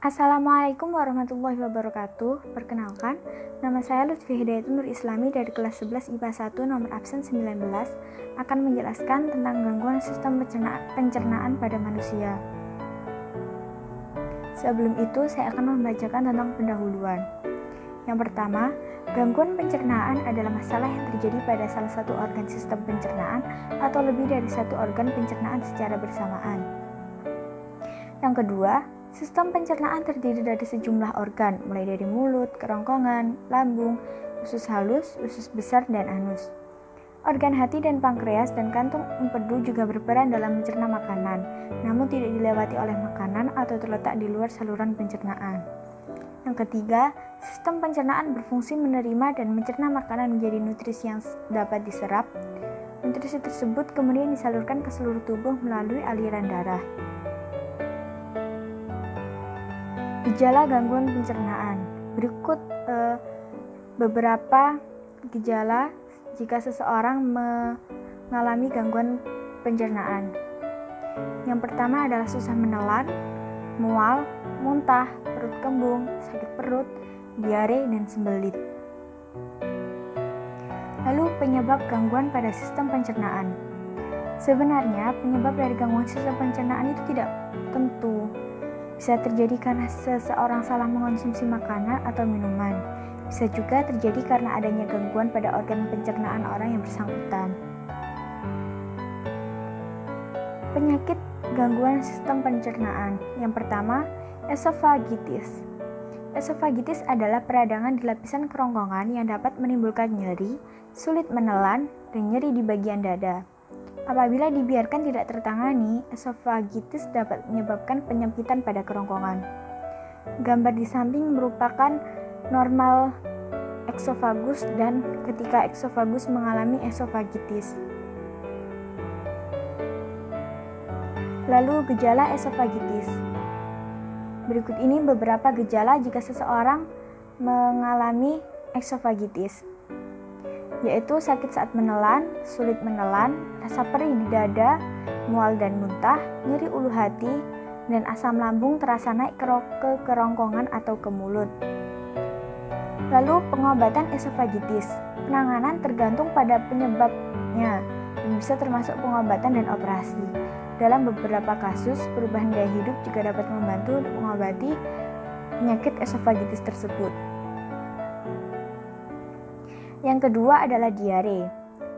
Assalamualaikum warahmatullahi wabarakatuh. Perkenalkan, nama saya Lutfi Hidayatun Nur Islami dari kelas 11 IPA 1 nomor absen 19 akan menjelaskan tentang gangguan sistem pencernaan pada manusia. Sebelum itu, saya akan membacakan tentang pendahuluan. Yang pertama, gangguan pencernaan adalah masalah yang terjadi pada salah satu organ sistem pencernaan atau lebih dari satu organ pencernaan secara bersamaan. Yang kedua, sistem pencernaan terdiri dari sejumlah organ, mulai dari mulut, kerongkongan, lambung, usus halus, usus besar, dan anus. Organ hati dan pankreas dan kantung empedu juga berperan dalam mencerna makanan, namun tidak dilewati oleh makanan atau terletak di luar saluran pencernaan. Yang ketiga, sistem pencernaan berfungsi menerima dan mencerna makanan menjadi nutrisi yang dapat diserap. Nutrisi tersebut kemudian disalurkan ke seluruh tubuh melalui aliran darah. Gejala gangguan pencernaan. Berikut beberapa gejala jika seseorang mengalami gangguan pencernaan. Yang pertama adalah susah menelan, mual, muntah, perut kembung, sakit perut, diare, dan sembelit. Lalu penyebab gangguan pada sistem pencernaan. Sebenarnya penyebab dari gangguan sistem pencernaan itu tidak tentu. Bisa terjadi karena seseorang salah mengonsumsi makanan atau minuman. Bisa juga terjadi karena adanya gangguan pada organ pencernaan orang yang bersangkutan. Penyakit gangguan sistem pencernaan. Yang pertama, esofagitis. Esofagitis adalah peradangan di lapisan kerongkongan yang dapat menimbulkan nyeri, sulit menelan, dan nyeri di bagian dada. Apabila dibiarkan tidak tertangani, esofagitis dapat menyebabkan penyempitan pada kerongkongan. Gambar di samping merupakan normal eksofagus dan ketika eksofagus mengalami esofagitis. Lalu gejala esofagitis. Berikut ini beberapa gejala jika seseorang mengalami esofagitis, yaitu sakit saat menelan, sulit menelan, rasa perih di dada, mual dan muntah, nyeri ulu hati, dan asam lambung terasa naik ke kerongkongan atau ke mulut. Lalu pengobatan esofagitis. Penanganan tergantung pada penyebabnya dan bisa termasuk pengobatan dan operasi. Dalam beberapa kasus, perubahan gaya hidup juga dapat membantu untuk mengobati penyakit esofagitis tersebut. Yang kedua adalah diare.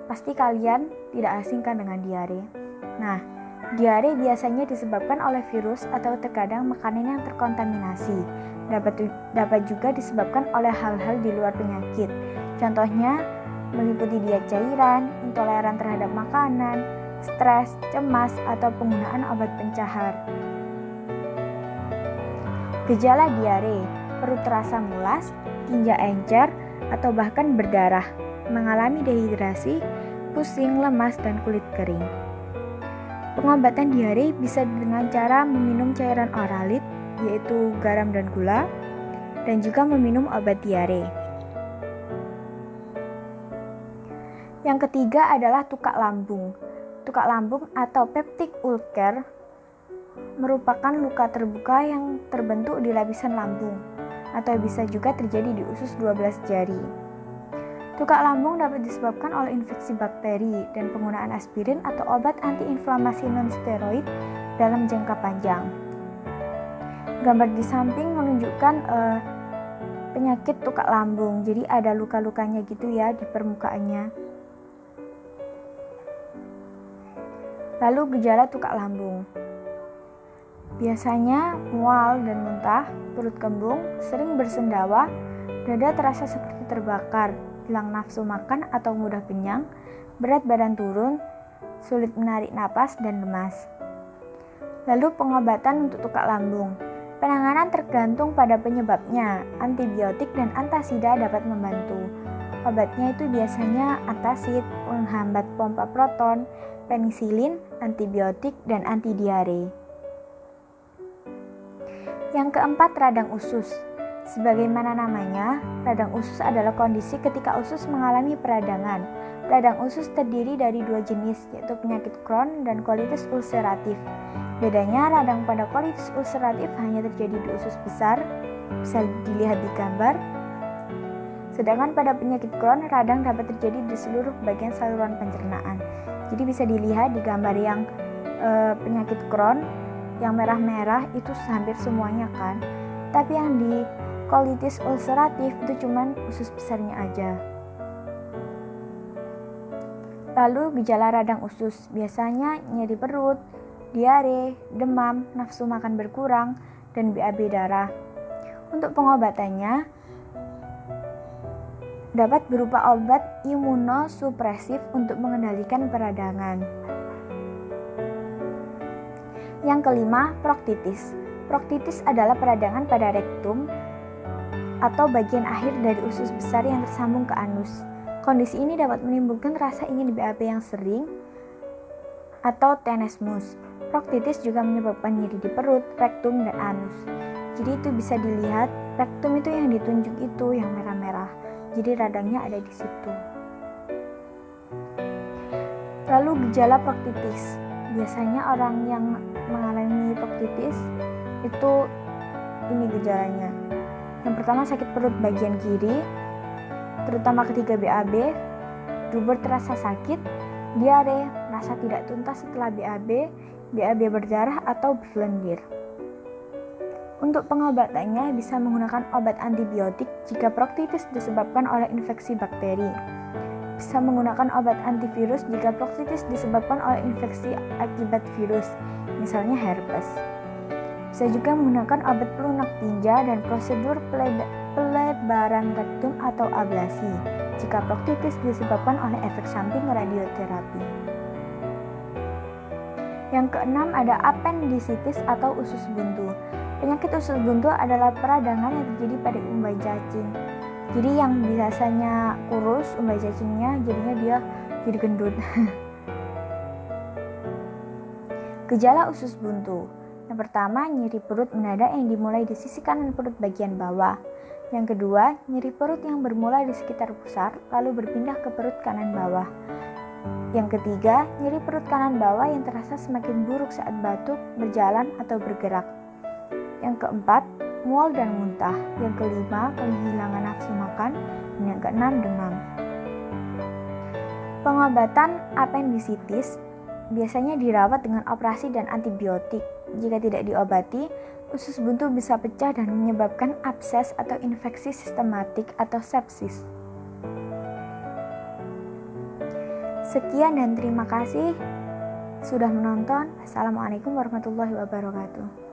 Pasti kalian tidak asing kan dengan diare. Nah, diare biasanya disebabkan oleh virus atau terkadang makanan yang terkontaminasi. Dapat juga disebabkan oleh hal-hal di luar penyakit. Contohnya meliputi diet cairan, intoleran terhadap makanan, stres, cemas, atau penggunaan obat pencahar. Gejala diare, perut terasa mulas, tinja encer, atau bahkan berdarah, mengalami dehidrasi, pusing, lemas, dan kulit kering. Pengobatan diare bisa dengan cara meminum cairan oralit, yaitu garam dan gula, dan juga meminum obat diare. Yang ketiga adalah tukak lambung. Tukak lambung atau peptic ulcer merupakan luka terbuka yang terbentuk di lapisan lambung, atau bisa juga terjadi di usus 12 jari. Tukak lambung dapat disebabkan oleh infeksi bakteri dan penggunaan aspirin atau obat antiinflamasi non-steroid dalam jangka panjang. Gambar di samping menunjukkan penyakit tukak lambung, jadi ada luka-lukanya gitu ya di permukaannya. Lalu gejala tukak lambung. Biasanya mual dan muntah, perut kembung, sering bersendawa, dada terasa seperti terbakar, hilang nafsu makan atau mudah kenyang, berat badan turun, sulit menarik napas, dan lemas. Lalu pengobatan untuk tukak lambung. Penanganan tergantung pada penyebabnya. Antibiotik dan antasida dapat membantu. Obatnya itu biasanya antasid, penghambat pompa proton, penisilin, antibiotik, dan antidiare. Yang keempat, radang usus. Sebagaimana namanya, radang usus adalah kondisi ketika usus mengalami peradangan. Radang usus terdiri dari dua jenis, yaitu penyakit Crohn dan kolitis ulceratif. Bedanya, radang pada colitis ulceratif hanya terjadi di usus besar, bisa dilihat di gambar. Sedangkan pada penyakit Crohn, radang dapat terjadi di seluruh bagian saluran pencernaan. Jadi bisa dilihat di gambar yang penyakit Crohn, yang merah-merah itu hampir semuanya kan. Tapi yang di colitis ulceratif itu cuman usus besarnya aja. Lalu gejala radang usus, biasanya nyeri perut, diare, demam, nafsu makan berkurang, dan BAB darah. Untuk pengobatannya dapat berupa obat imunosupresif untuk mengendalikan peradangan. Yang kelima, proktitis. Proktitis adalah peradangan pada rektum atau bagian akhir dari usus besar yang tersambung ke anus. Kondisi ini dapat menimbulkan rasa ingin BAB yang sering atau tenesmus. Proktitis juga menyebabkan nyeri di perut, rektum, dan anus. Jadi itu bisa dilihat, rektum itu yang ditunjuk itu yang merah-merah. Jadi radangnya ada di situ. Lalu gejala proktitis. Biasanya orang yang mengalami proktitis itu ini gejalanya. Yang pertama, sakit perut bagian kiri, terutama ketika BAB, dubur terasa sakit, diare, merasa tidak tuntas setelah BAB, BAB berdarah atau berlendir. Untuk pengobatannya bisa menggunakan obat antibiotik jika proktitis disebabkan oleh infeksi bakteri. Bisa menggunakan obat antivirus jika proktitis disebabkan oleh infeksi akibat virus, misalnya herpes. Bisa juga menggunakan obat pelunak tinja dan prosedur pelebaran rektum atau ablasi jika proktitis disebabkan oleh efek samping radioterapi. Yang keenam ada apendisitis atau usus buntu. Penyakit usus buntu adalah peradangan yang terjadi pada umbai cacing. Jadi yang biasanya kurus umbai cacingnya jadinya dia jadi gendut. Gejala usus buntu. Yang pertama, nyeri perut mendadak yang dimulai di sisi kanan perut bagian bawah. Yang kedua, nyeri perut yang bermula di sekitar pusar lalu berpindah ke perut kanan bawah. Yang ketiga, nyeri perut kanan bawah yang terasa semakin buruk saat batuk, berjalan, atau bergerak. Yang keempat, mual dan muntah. Yang kelima, kehilangan nafsu makan. Dan yang keenam, demam. Pengobatan apendisitis biasanya dirawat dengan operasi dan antibiotik. Jika tidak diobati, usus buntu bisa pecah dan menyebabkan abses atau infeksi sistematik atau sepsis. Sekian dan terima kasih sudah menonton. Assalamualaikum warahmatullahi wabarakatuh.